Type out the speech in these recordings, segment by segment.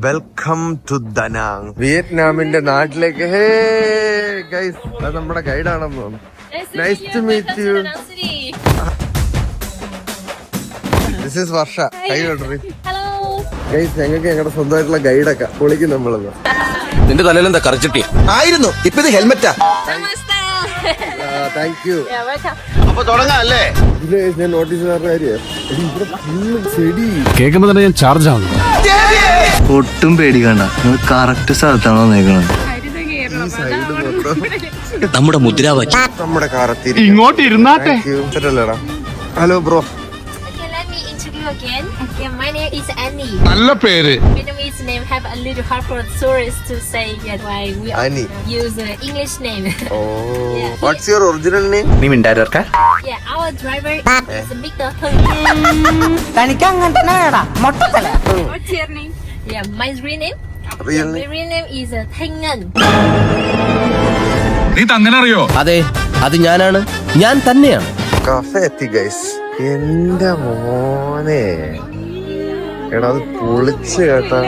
Welcome to Da Nang. വിയറ്റ്നാമിന്റെ നാട്ടിലേക്ക്. Hey guys, അത് നമ്മുടെ ഗൈഡാണെന്ന് തോന്നുന്നു. Nice to meet you. This is Varsha. കൈ കൊണ്ടു ഗൈസ്. ഞങ്ങൾക്ക് ഞങ്ങളുടെ സ്വന്തമായിട്ടുള്ള ഗൈഡൊക്കെ പൊളിക്കും നമ്മളത്. നിന്റെ തലയിലെന്താ കറിച്ചിട്ടി ആയിരുന്നു, ഇപ്പൊ ഇത് ഹെൽമെറ്റാ. Thank you. അപ്പൊ തുടങ്ങാല്ലേ? ഞാൻ നോട്ടീസ് ചെയ്യുന്ന കാര്യം ചെടി കേൾക്കുമ്പോ തന്നെ ഞാൻ ചാർജ് ആവുന്നു. ഒട്ടും പേടിക്കണ്ട, നിങ്ങൾ കറക്റ്റ് സ്ഥലത്താണോ നിൽക്കുന്നത്. ഈ സൈഡ് മൊത്തം നമ്മുടെ മുദ്രാവാക്യം. നമ്മുടെ കാറത്തി ഇങ്ങോട്ട് ഇരുന്നാട്ടെ. സെറ്റല്ലേടാ. Hello bro. Again. Okay, my name is Annie. നല്ല പേര്. Vietnamese name have a little hard for tourists to say why we Annie. use English name. Oh. Yeah. What's your original name? നീ മിണ്ടായിരുക്ക. Yeah, our driver is Mr. Thanh. തനിക്ക് അങ്ങനെ തന്നെ വേടാ മൊട്ടത്തല. What's your name? Yeah, my real name. Real My name? real name is Thanh. നീ തന്നെ അറിയോ? അതെ, അത് ഞാനാണ്, ഞാൻ തന്നെയാണ്. കഫേ എത്തി ഗൈസ്. എന്റെ മോനെ, എടാ അത് പൊളിച്ച് കേട്ടാ.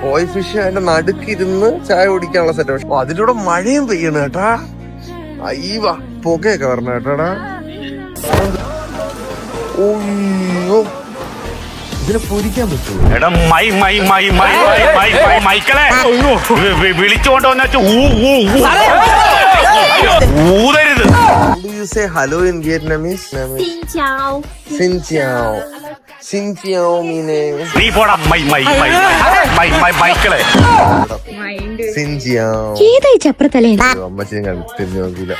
കോയ് ഫിഷ് അതിന്റെ നടുക്കിരുന്ന് ചായ കുടിക്കാനുള്ള സെറ്റ്. അതിലൂടെ മഴയും പെയ്യണം കേട്ടാ. അയ്യവ പുകയൊക്കെ വരണം കേട്ടാടാ. ഓയ്യോ, ഇതിനെ പൊരിക്കാൻ പറ്റുമോ? എടാ മൈക്കളെ വിളിച്ചോണ്ട് വന്നു ഊതരുത്. Do you say hello in Vietnamese? Xin chào. Xin chào. Xin chào means. നീ പോടാ മൈക്കളെ. Xin chào. ഏതായി ചപ്രത്തലേ? അമ്മച്ചിനെ കണ്ടു തിരിഞ്ഞു നോക്കിയില്ല.